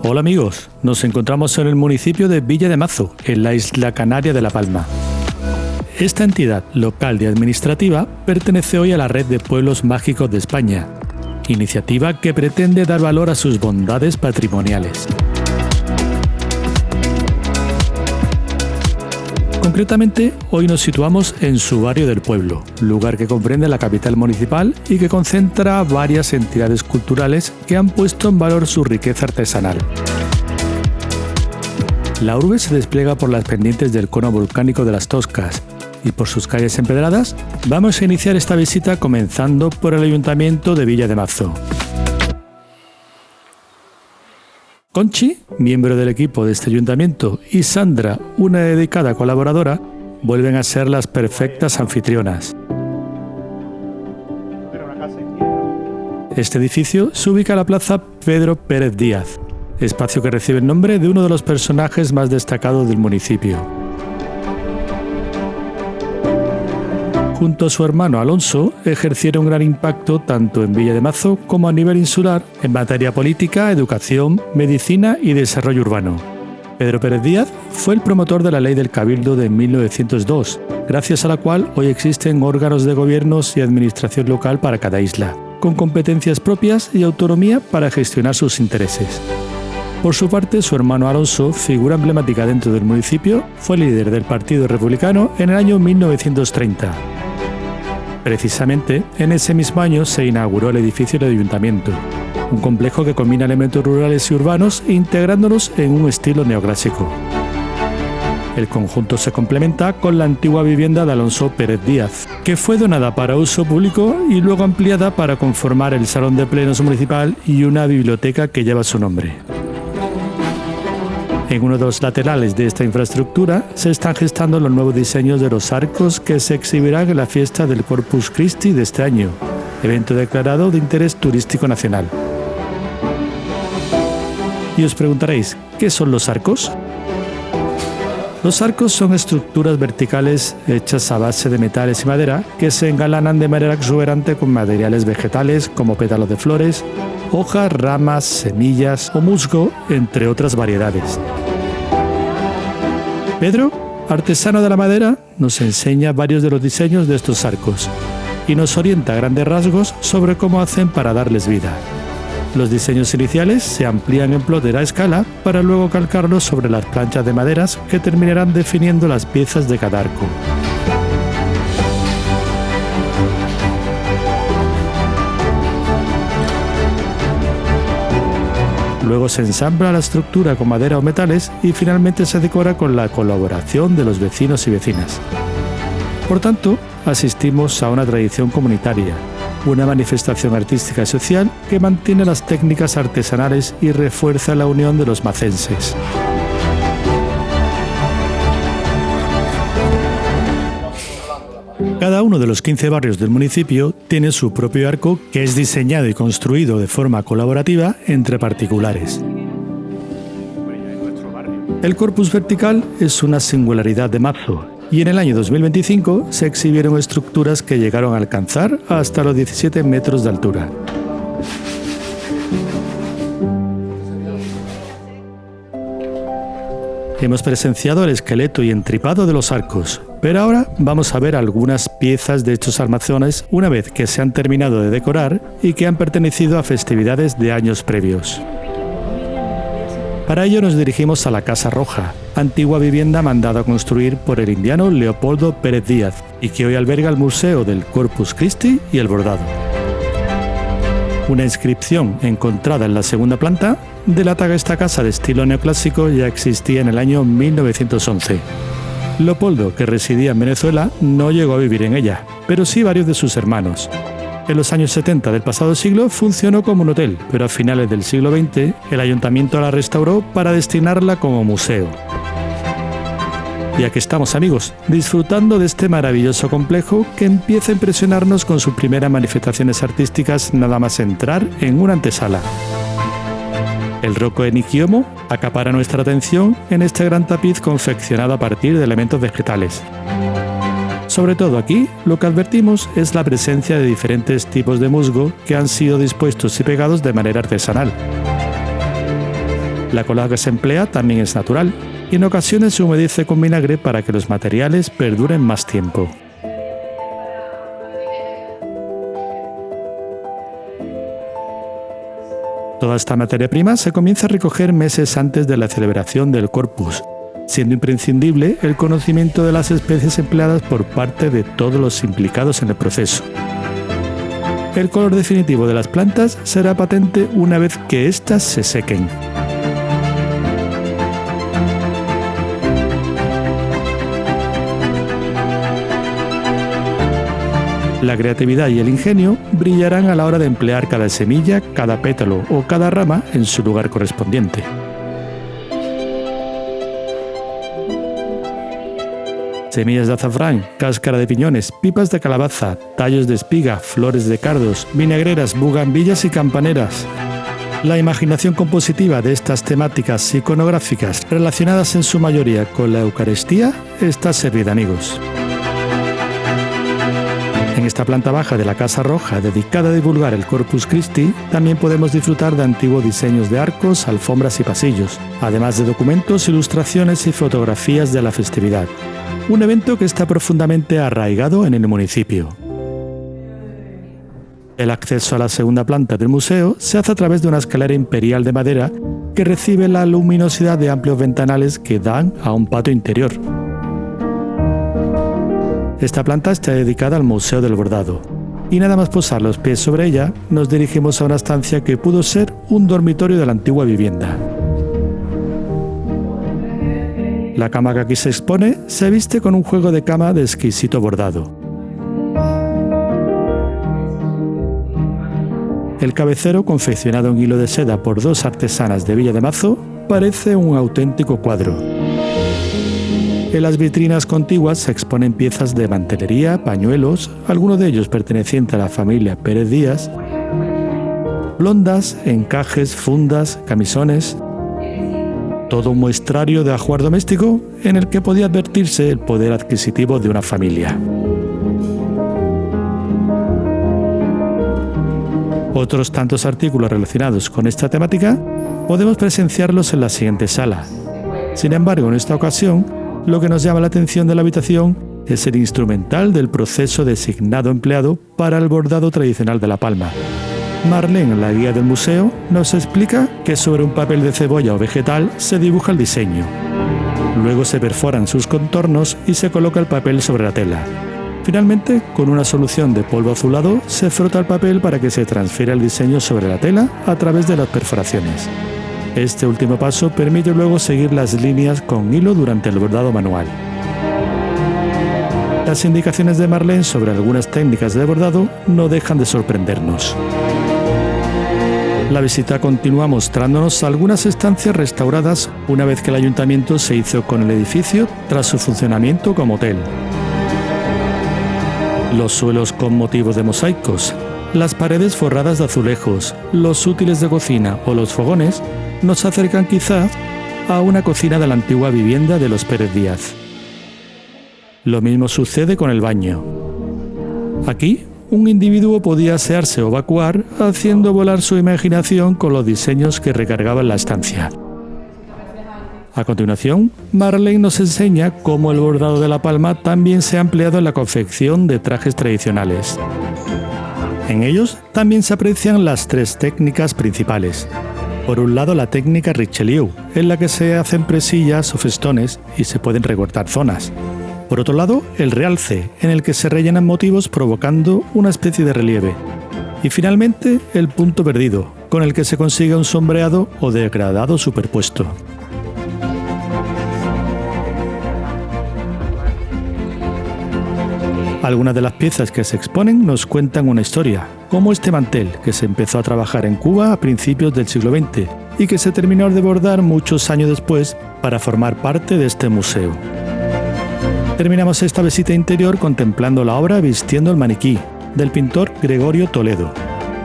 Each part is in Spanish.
Hola amigos, nos encontramos en el municipio de Villa de Mazo, en la isla canaria de La Palma. Esta entidad local y administrativa pertenece hoy a la Red de Pueblos Mágicos de España, iniciativa que pretende dar valor a sus bondades patrimoniales. Concretamente, hoy nos situamos en su barrio del pueblo, lugar que comprende la capital municipal y que concentra varias entidades culturales que han puesto en valor su riqueza artesanal. La urbe se despliega por las pendientes del cono volcánico de las Toscas y por sus calles empedradas. Vamos a iniciar esta visita comenzando por el Ayuntamiento de Villa de Mazo. Conchi, miembro del equipo de este ayuntamiento, y Sandra, una dedicada colaboradora, vuelven a ser las perfectas anfitrionas. Este edificio se ubica en la plaza Pedro Pérez Díaz, espacio que recibe el nombre de uno de los personajes más destacados del municipio. Junto a su hermano Alonso, ejercieron un gran impacto tanto en Villa de Mazo como a nivel insular en materia política, educación, medicina y desarrollo urbano. Pedro Pérez Díaz fue el promotor de la Ley del Cabildo de 1902, gracias a la cual hoy existen órganos de gobiernos y administración local para cada isla, con competencias propias y autonomía para gestionar sus intereses. Por su parte, su hermano Alonso, figura emblemática dentro del municipio, fue líder del Partido Republicano en el año 1930. Precisamente, en ese mismo año se inauguró el edificio del ayuntamiento, un complejo que combina elementos rurales y urbanos integrándolos en un estilo neoclásico. El conjunto se complementa con la antigua vivienda de Alonso Pérez Díaz, que fue donada para uso público y luego ampliada para conformar el Salón de Plenos Municipal y una biblioteca que lleva su nombre. En uno de los laterales de esta infraestructura se están gestando los nuevos diseños de los arcos que se exhibirán en la fiesta del Corpus Christi de este año, evento declarado de interés turístico nacional. Y os preguntaréis, ¿qué son los arcos? Los arcos son estructuras verticales hechas a base de metales y madera que se engalanan de manera exuberante con materiales vegetales como pétalos de flores, hojas, ramas, semillas o musgo, entre otras variedades. Pedro, artesano de la madera, nos enseña varios de los diseños de estos arcos y nos orienta a grandes rasgos sobre cómo hacen para darles vida. Los diseños iniciales se amplían en plotter a escala para luego calcarlos sobre las planchas de maderas que terminarán definiendo las piezas de cada arco. Luego se ensambla la estructura con madera o metales y finalmente se decora con la colaboración de los vecinos y vecinas. Por tanto, asistimos a una tradición comunitaria, una manifestación artística y social que mantiene las técnicas artesanales y refuerza la unión de los macenses. Cada uno de los 15 barrios del municipio tiene su propio arco que es diseñado y construido de forma colaborativa entre particulares. El corpus vertical es una singularidad de Mazo y en el año 2025 se exhibieron estructuras que llegaron a alcanzar hasta los 17 metros de altura. Hemos presenciado el esqueleto y entripado de los arcos, pero ahora vamos a ver algunas piezas de estos armazones una vez que se han terminado de decorar y que han pertenecido a festividades de años previos. Para ello nos dirigimos a la Casa Roja, antigua vivienda mandada a construir por el indiano Leopoldo Pérez Díaz y que hoy alberga el Museo del Corpus Christi y el Bordado. Una inscripción encontrada en la segunda planta delata que esta casa de estilo neoclásico ya existía en el año 1911. Leopoldo, que residía en Venezuela, no llegó a vivir en ella, pero sí varios de sus hermanos. En los años 70 del pasado siglo funcionó como un hotel, pero a finales del siglo XX el ayuntamiento la restauró para destinarla como museo. Y aquí estamos, amigos, disfrutando de este maravilloso complejo que empieza a impresionarnos con sus primeras manifestaciones artísticas nada más entrar en una antesala. El Rocco de Nichiomo acapara nuestra atención en este gran tapiz confeccionado a partir de elementos vegetales. Sobre todo aquí, lo que advertimos es la presencia de diferentes tipos de musgo que han sido dispuestos y pegados de manera artesanal. La cola que se emplea también es natural y en ocasiones se humedece con vinagre para que los materiales perduren más tiempo. Toda esta materia prima se comienza a recoger meses antes de la celebración del Corpus, siendo imprescindible el conocimiento de las especies empleadas por parte de todos los implicados en el proceso. El color definitivo de las plantas será patente una vez que éstas se sequen. La creatividad y el ingenio brillarán a la hora de emplear cada semilla, cada pétalo o cada rama en su lugar correspondiente. Semillas de azafrán, cáscara de piñones, pipas de calabaza, tallos de espiga, flores de cardos, vinagreras, bugambillas y campaneras. La imaginación compositiva de estas temáticas iconográficas, relacionadas en su mayoría con la Eucaristía, está servida, amigos. En esta planta baja de la Casa Roja, dedicada a divulgar el Corpus Christi, también podemos disfrutar de antiguos diseños de arcos, alfombras y pasillos, además de documentos, ilustraciones y fotografías de la festividad. Un evento que está profundamente arraigado en el municipio. El acceso a la segunda planta del museo se hace a través de una escalera imperial de madera que recibe la luminosidad de amplios ventanales que dan a un patio interior. Esta planta está dedicada al Museo del Bordado, y nada más posar los pies sobre ella, nos dirigimos a una estancia que pudo ser un dormitorio de la antigua vivienda. La cama que aquí se expone se viste con un juego de cama de exquisito bordado. El cabecero, confeccionado en hilo de seda por dos artesanas de Villa de Mazo, parece un auténtico cuadro. En las vitrinas contiguas se exponen piezas de mantelería, pañuelos, algunos de ellos pertenecientes a la familia Pérez Díaz, blondas, encajes, fundas, camisones. Todo un muestrario de ajuar doméstico en el que podía advertirse el poder adquisitivo de una familia. Otros tantos artículos relacionados con esta temática podemos presenciarlos en la siguiente sala. Sin embargo, en esta ocasión, lo que nos llama la atención de la habitación es el instrumental del proceso designado empleado para el bordado tradicional de la palma. Marlene, la guía del museo, nos explica que sobre un papel de cebolla o vegetal se dibuja el diseño. Luego se perforan sus contornos y se coloca el papel sobre la tela. Finalmente, con una solución de polvo azulado, se frota el papel para que se transfiera el diseño sobre la tela a través de las perforaciones. Este último paso permite luego seguir las líneas con hilo durante el bordado manual. Las indicaciones de Marlene sobre algunas técnicas de bordado no dejan de sorprendernos. La visita continúa mostrándonos algunas estancias restauradas una vez que el ayuntamiento se hizo con el edificio tras su funcionamiento como hotel. Los suelos con motivos de mosaicos, las paredes forradas de azulejos, los útiles de cocina o los fogones nos acercan quizás a una cocina de la antigua vivienda de los Pérez Díaz. Lo mismo sucede con el baño. Aquí, un individuo podía asearse o evacuar haciendo volar su imaginación con los diseños que recargaban la estancia. A continuación, Marlene nos enseña cómo el bordado de la palma también se ha empleado en la confección de trajes tradicionales. En ellos también se aprecian las tres técnicas principales. Por un lado, la técnica Richelieu, en la que se hacen presillas o festones y se pueden recortar zonas. Por otro lado, el realce, en el que se rellenan motivos provocando una especie de relieve. Y finalmente, el punto perdido, con el que se consigue un sombreado o degradado superpuesto. Algunas de las piezas que se exponen nos cuentan una historia, como este mantel que se empezó a trabajar en Cuba a principios del siglo XX y que se terminó de bordar muchos años después para formar parte de este museo. Terminamos esta visita interior contemplando la obra Vistiendo el maniquí, del pintor Gregorio Toledo.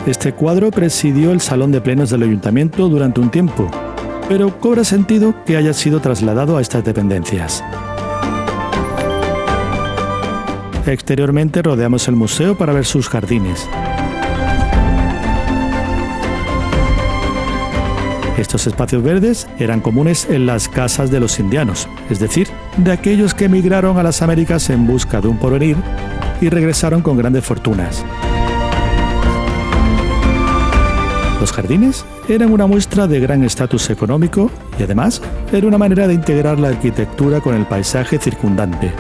Este cuadro presidió el salón de plenos del ayuntamiento durante un tiempo, pero cobra sentido que haya sido trasladado a estas dependencias. Exteriormente rodeamos el museo para ver sus jardines. Estos espacios verdes eran comunes en las casas de los indianos, es decir, de aquellos que emigraron a las Américas en busca de un porvenir y regresaron con grandes fortunas. Los jardines eran una muestra de gran estatus económico y además era una manera de integrar la arquitectura con el paisaje circundante.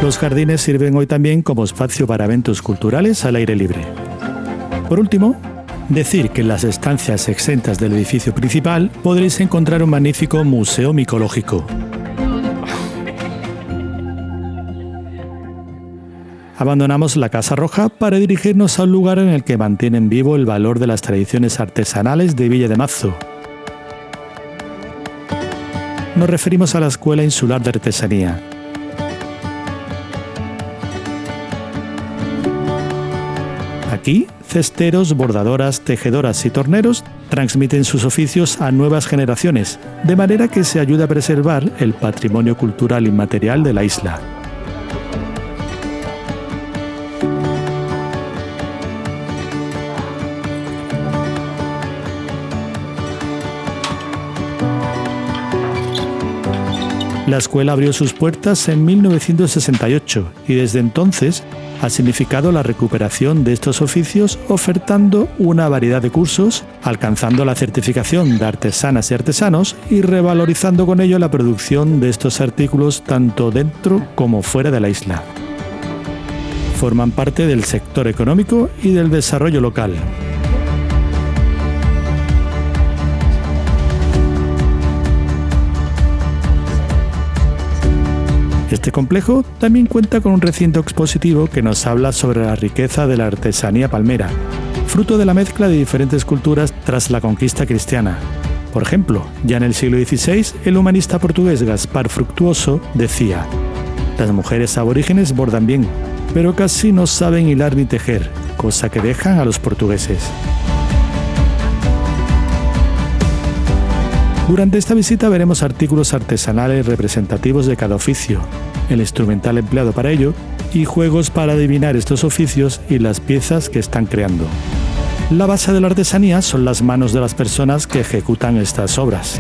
Los jardines sirven hoy también como espacio para eventos culturales al aire libre. Por último, decir que en las estancias exentas del edificio principal podréis encontrar un magnífico museo micológico. Abandonamos la Casa Roja para dirigirnos a un lugar en el que mantienen vivo el valor de las tradiciones artesanales de Villa de Mazo. Nos referimos a la Escuela Insular de Artesanía. Aquí, cesteros, bordadoras, tejedoras y torneros transmiten sus oficios a nuevas generaciones, de manera que se ayuda a preservar el patrimonio cultural inmaterial de la isla. La escuela abrió sus puertas en 1968 y desde entonces ha significado la recuperación de estos oficios ofertando una variedad de cursos, alcanzando la certificación de artesanas y artesanos y revalorizando con ello la producción de estos artículos tanto dentro como fuera de la isla. Forman parte del sector económico y del desarrollo local. Este complejo también cuenta con un recinto expositivo que nos habla sobre la riqueza de la artesanía palmera, fruto de la mezcla de diferentes culturas tras la conquista cristiana. Por ejemplo, ya en el siglo XVI, el humanista portugués Gaspar Fructuoso decía: «Las mujeres aborígenes bordan bien, pero casi no saben hilar ni tejer, cosa que dejan a los portugueses». Durante esta visita veremos artículos artesanales representativos de cada oficio, el instrumental empleado para ello y juegos para adivinar estos oficios y las piezas que están creando. La base de la artesanía son las manos de las personas que ejecutan estas obras.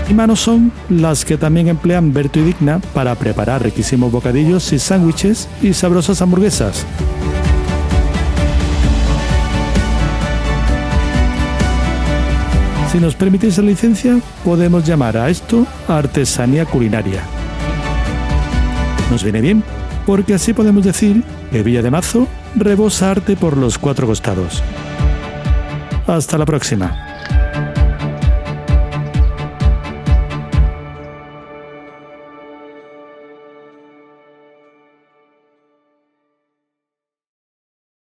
Y manos son las que también emplean Berto y Digna para preparar riquísimos bocadillos y sándwiches y sabrosas hamburguesas. Si nos permitís la licencia, podemos llamar a esto artesanía culinaria. Nos viene bien, porque así podemos decir que Villa de Mazo rebosa arte por los 4 costados. Hasta la próxima.